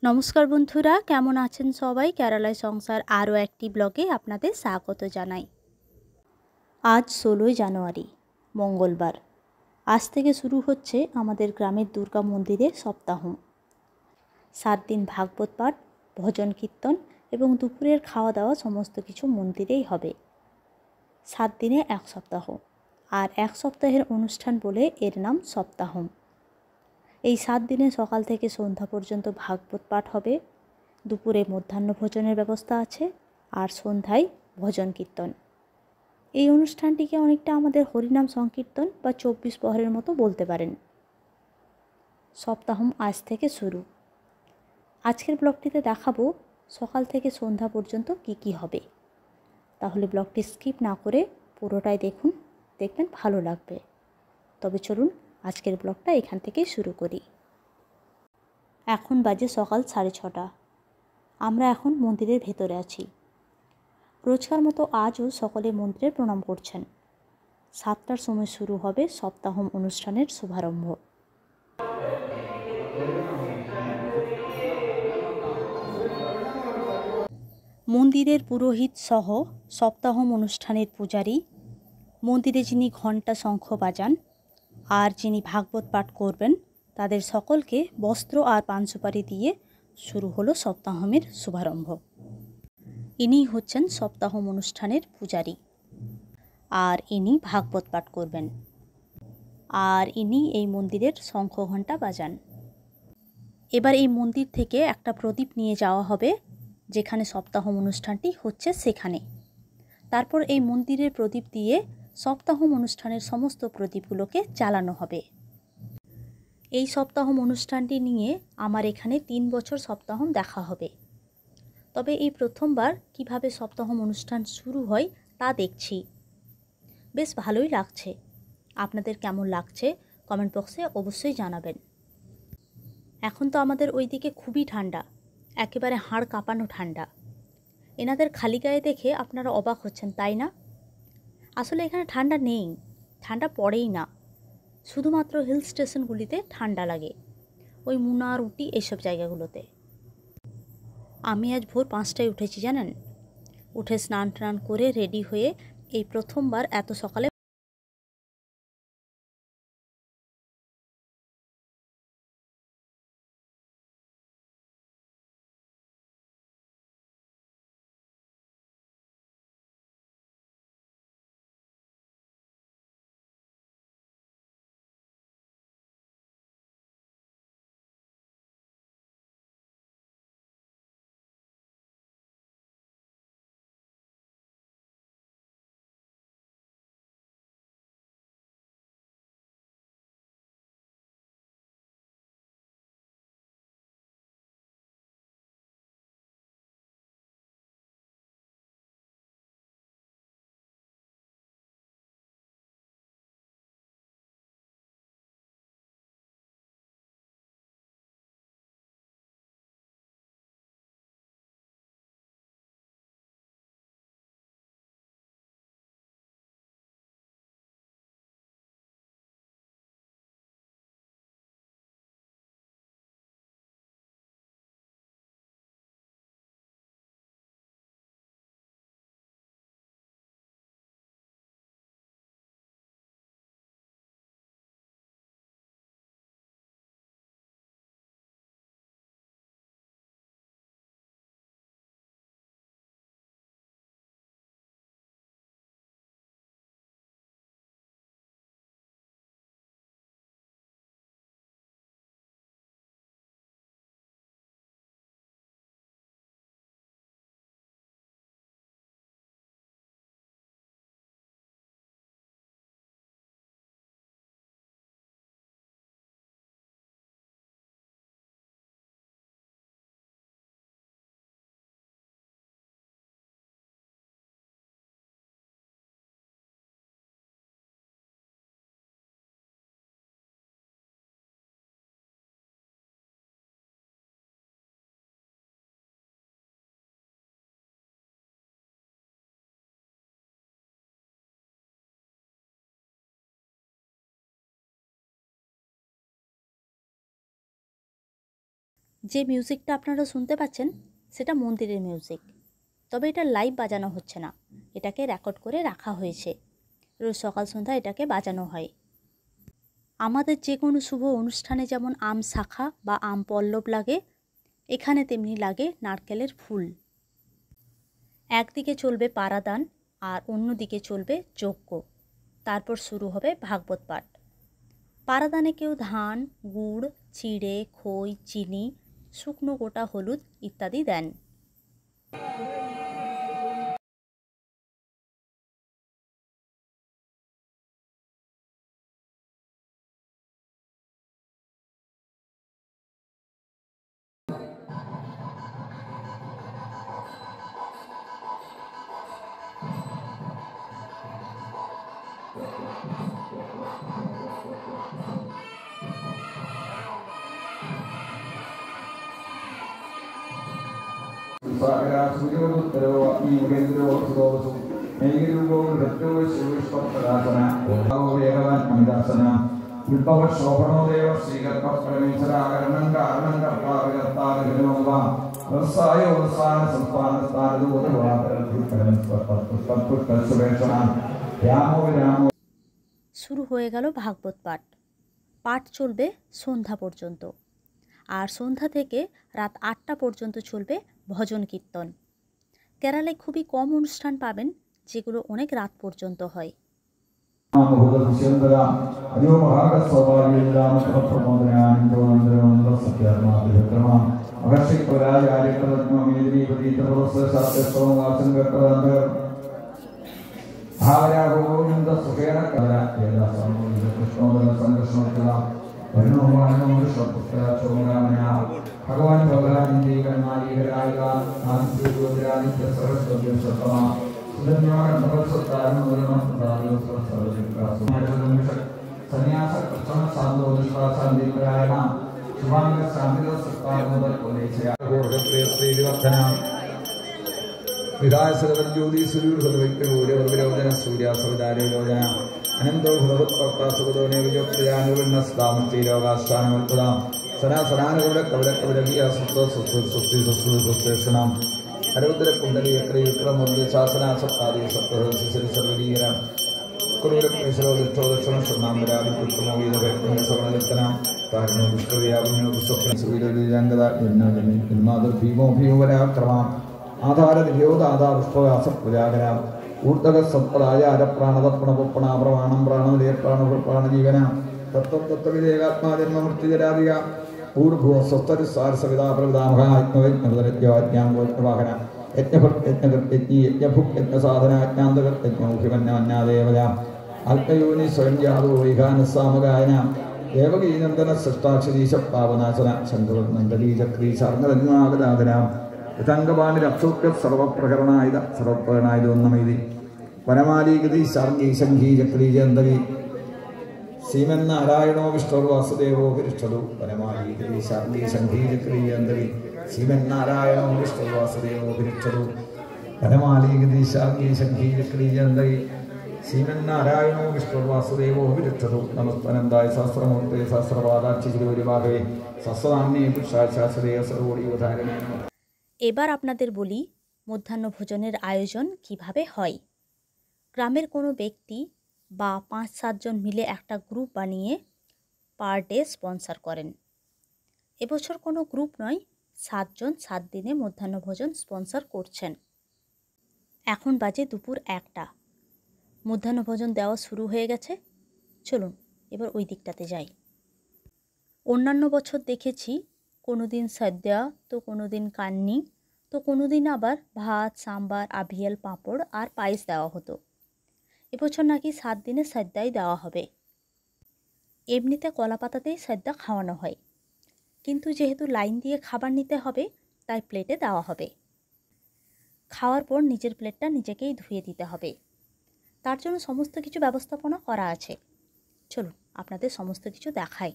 নমস্কার বন্ধুরা, কেমন আছেন সবাই? কেরালায় সংসার আরও একটি ব্লগে আপনাদের স্বাগত জানাই। আজ 16ই জানুয়ারি, মঙ্গলবার। আজ থেকে শুরু হচ্ছে আমাদের গ্রামের দুর্গা মন্দিরে সপ্তাহ। 7 দিন ভাগবত পাঠ, ভজন কীর্তন এবং দুপুরের খাওয়া দাওয়া সমস্ত কিছু মন্দিরেই হবে। 7 দিনে এক সপ্তাহ, আর এক সপ্তাহের অনুষ্ঠান বলে এর নাম সপ্তাহম। এই 7 দিনে সকাল থেকে সন্ধ্যা পর্যন্ত ভাগবত পাঠ হবে, দুপুরে মধ্যাহ্ন ভোজনের ব্যবস্থা আছে, আর সন্ধ্যায় ভজন কীর্তন। এই অনুষ্ঠানটিকে অনেকটা আমাদের হরিনাম সংকীর্তন বা 24 প্রহরের মতো বলতে পারেন। সপ্তাহম আজ থেকে শুরু। আজকের ব্লগটিতে দেখাবো সকাল থেকে সন্ধ্যা পর্যন্ত কি হবে। তাহলে ব্লগটি স্কিপ না করে পুরোটাই দেখুন, দেখবেন ভালো লাগবে। তবে চলুন আজকের ব্লগটা এখান থেকেই শুরু করি। এখন বাজে সকাল 6:30। আমরা এখন মন্দিরের ভেতরে আছি। রোজকার মতো আজও সকলে মন্দিরে প্রণাম করছেন। 7টার সময় শুরু হবে সপ্তাহম অনুষ্ঠানের শুভারম্ভ। মন্দিরের পুরোহিত সহ সপ্তাহম অনুষ্ঠানের পূজারী, মন্দিরে যিনি ঘণ্টা শঙ্খ বাজান আর যিনি ভাগবত পাঠ করবেন, তাদের সকলকে বস্ত্র আর পান সুপারি দিয়ে শুরু হলো সপ্তাহমের শুভারম্ভ। ইনি হচ্ছেন সপ্তাহম অনুষ্ঠানের পূজারী, আর ইনি ভাগবত পাঠ করবেন, আর ইনি এই মন্দিরের শঙ্খ ঘণ্টা বাজান। এবার এই মন্দির থেকে একটা প্রদীপ নিয়ে যাওয়া হবে যেখানে সপ্তাহম অনুষ্ঠানটি হচ্ছে সেখানে। তারপর এই মন্দিরের প্রদীপ দিয়ে সপ্তাহম অনুষ্ঠানের সমস্ত প্রদীপগুলোকে জ্বালানো হবে। এই সপ্তাহম অনুষ্ঠানটি নিয়ে আমার এখানে 3 বছর সপ্তাহম দেখা হবে। তবে এই প্রথমবার কিভাবে সপ্তাহম অনুষ্ঠান শুরু হয় তা দেখছি। বেশ ভালোই লাগছে। আপনাদের কেমন লাগছে কমেন্ট বক্সে অবশ্যই জানাবেন। এখন তো আমাদের ওইদিকে খুবই ঠান্ডা, একেবারে হাড় কাঁপানো ঠান্ডা। এনাদের খালি গায়ে দেখে আপনারা অবাক হচ্ছেন, তাই না? আসলে এখানে ঠান্ডা নেই, ঠান্ডা পড়েই না। শুধুমাত্র হিল স্টেশনগুলিতে ঠান্ডা লাগে, ওই মুনার, উটি এইসব জায়গাগুলোতে। আমি আজ ভোর 5টায় উঠেছি জানেন। উঠে স্নান টান করে রেডি হয়ে এই প্রথমবার এত সকালে যে মিউজিকটা আপনারা শুনতে পাচ্ছেন সেটা মন্দিরের মিউজিক, তবে এটা লাইভ বাজানো হচ্ছে না, এটাকে রেকর্ড করে রাখা হয়েছে। রোজ সকাল সন্ধ্যা এটাকে বাজানো হয়। আমাদের যে কোনো শুভ অনুষ্ঠানে যেমন আম শাখা বা আম পল্লব লাগে, এখানে তেমনি লাগে নারকেলের ফুল। একদিকে চলবে পারাদান আর অন্যদিকে চলবে যজ্ঞ, তারপর শুরু হবে ভাগবত পাঠ। পারাদানে কেউ ধান, গুড়, চিড়ে, খই, চিনি, শুকনো গোটা হলুদ ইত্যাদি দেন। শুরু হয়ে গেল ভাগবত পাঠ। পাঠ চলবে সন্ধ্যা পর্যন্ত, আর সন্ধ্যা থেকে রাত 8টা পর্যন্ত চলবে ভজন কীর্তন। কেরালায় খুবই কম অনুষ্ঠান পাবেন যেগুলো অনেক রাত পর্যন্ত হয়। ഭഗവാൻ സൂര്യാസവതാരോചന അനന്തോ ഭഗവത്കർത്താസുഖതോനെ വിജയപ്രിയാനുവിന്നസ്താമൃതിരോഗാസ്ഥാനമൽപുതാം സനാസനാനുകൂല കവലകവലകീയ സുസ്തോ സുസ്തി സുസ്തേഷണം അരുദ്ര കുണ്ടലി യക്ര വിക്രമുദ്ര ശാസന സപ്താദി സപ്തഹംസി സർവരീരം കുറുരക്ഷോദക്ഷണം സ്വർണ്ണാംബരാദി പുത്രമോ വീതഭക്തി സവർണലിത്തനം താരണോ ദുഷ്കൃതിയാകുന്നു ദുസ്വപ്ന സൂര്യജാംഗത എന്നാദർ ഭീമോ ഭീമപരാക്രമം ആധാര നിര്യോദാധാ പുഷ്പവാസ പ്രജാകര ഊർദ്ധക സത്പദാചാര പ്രാണതപ്പണപുപ്പണ പ്രമാണം പ്രാണനിലയ പ്രാണജീവന തത്വതത്വവിദേകാത്മാജന്മ മൃത്യുജരാധിക ഊർഭുവ സ്വസ്തരി സാരസവിതാ പ്രവിതാമഹാത്മയജ്ഞാംഗോജ്ഞവാഹന യജ്ഞഭക്തി യജ്ഞഭുക് യജ്ഞസാധന യജ്ഞാന്തകർ യജ്ഞമുഖിമന്യാദേവയ അല്പയോനി സ്വയം ജാതോ വൈഘാനസാമഗായന ദേവകീനന്ദന സൃഷ്ടാക്ഷരീശ പാവനാശന ശങ്കരനന്ദലീചക്രീ ശർണധന്വാഗതാധന യഥംഗപാണിരപ്സൂക്യ സർവപ്രകരണായുധ സർവപ്രകരണായുധോന്നമൈതി വനമാലീകൃതി ശാർഗീ ശംഖീ ചക്രീ ജന്തകി ശ്രീമന്നാരായണോ വിഷ്ണുർ വാസുദേവോ വിരിഷ്ടതു വനമാലീകൃതി ശാർഗീ ശംഖീ ചക്രീ ജന്തകി ശ്രീമന്നാരായണോ വിഷ്ണുർ വാസുദേവോ വിരിഷ്ടതു വനമാലീകൃതി ശാർഗീ ശംഖീ ചക്രീ ജന്തകി ശ്രീമന്നാരായണോ വിഷ്ണുർ വാസുദേവോ വിരിഷ്ടതു നമസ്തനന്ദായ സഹസ്രമൂർത്തേ സഹസ്രപാദാക്ഷി ഗുരുവാഹേ സഹസ്രനാമ്നേ പുരുഷായ ശാസ്ത്രേയ സർവോടിവധാരണേ। এবার আপনাদের বলি মধ্যাহ্ন ভোজনের আয়োজন কিভাবে হয়। গ্রামের কোনো ব্যক্তি বা 5-7 জন মিলে একটা গ্রুপ বানিয়ে পার ডে স্পন্সর করেন। এবছর কোনো গ্রুপ নয়, 7 জন 7 দিনে মধ্যাহ্ন ভোজন স্পন্সর করছেন। এখন বাজে দুপুর 1টা, মধ্যাহ্ন ভোজন দেওয়া শুরু হয়ে গেছে। চলুন এবার ওই দিকটাতে যাই। অন্যান্য বছর দেখেছি কোনো দিন সদ্যা, তো কোনো দিন কান্নি, তো কোনো দিন আবার ভাত, সাম্বার, আভিয়াল, পাঁপড় আর পায়েস দেওয়া হতো। এবছর নাকি 7 দিনে সদ্যাই দেওয়া হবে। এমনিতে কলা পাতাতেই সদ্যা খাওয়ানো হয়, কিন্তু যেহেতু লাইন দিয়ে খাবার নিতে হবে তাই প্লেটে দেওয়া হবে। খাওয়ার পর নিজের প্লেটটা নিজেকেই ধুয়ে দিতে হবে, তার জন্য সমস্ত কিছু ব্যবস্থাপনা করা আছে। চলুন আপনাদের সমস্ত কিছু দেখাই।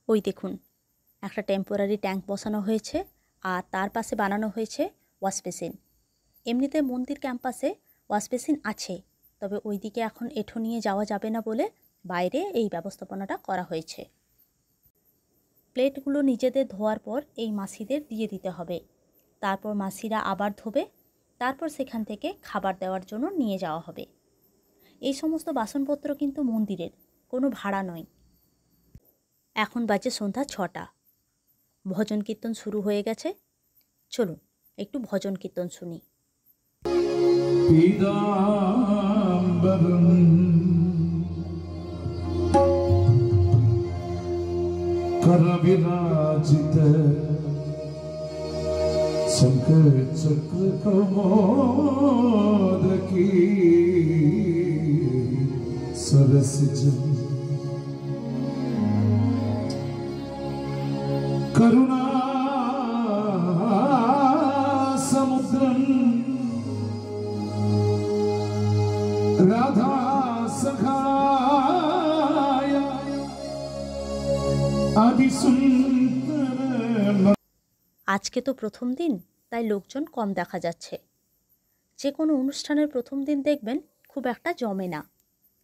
ওই দেখুন, একটা টেম্পোরারি ট্যাঙ্ক বসানো হয়েছে আর তার পাশে বানানো হয়েছে ওয়াশ বেসিন। এমনিতে মন্দির ক্যাম্পাসে ওয়াশ বেসিন আছে, তবে ওইদিকে এখন এঁঠো নিয়ে যাওয়া যাবে না বলে বাইরে এই ব্যবস্থাপনাটা করা হয়েছে। প্লেটগুলো নিজেদের ধোয়ার পর এই মাসিদের দিয়ে দিতে হবে। তারপর মাসিরা আবার ধোবে, তারপর সেখান থেকে খাবার দেওয়ার জন্য নিয়ে যাওয়া হবে। এই সমস্ত বাসনপত্র কিন্তু মন্দিরের, কোনো ভাড়া নয়। এখন বাজে সন্ধ্যা 6টা। ভজন কীর্তন শুরু হয়ে গেছে। চলুন একটু ভজন কীর্তন শুনি। करविराजित शंकर चक्र कमोदकी सरसिज करुणा समुद्रम राधा सखाय आदि सुंदर। আজকে তো প্রথম দিন, তাই লোকজন কম দেখা যাচ্ছে। যে কোনো অনুষ্ঠানের প্রথম দিন দেখবেন খুব একটা জমে না,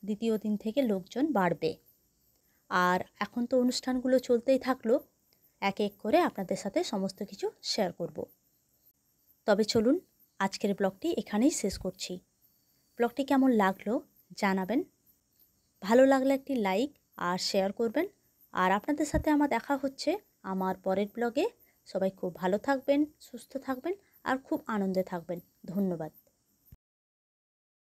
দ্বিতীয় দিন থেকে লোকজন বাড়বে। আর এখন তো অনুষ্ঠানগুলো চলতেই থাকলো, এক এক করে আপনাদের সাথে সমস্ত কিছু শেয়ার করব। তবে চলুন আজকের ব্লগটি এখানেই শেষ করছি। ব্লগটি কেমন লাগলো জানাবেন। ভালো লাগলে একটি লাইক আর শেয়ার করবেন। আর আপনাদের সাথে আমার দেখা হচ্ছে আমার পরের ব্লগে। সবাই খুব ভালো থাকবেন, সুস্থ থাকবেন আর খুব আনন্দে থাকবেন। ধন্যবাদ।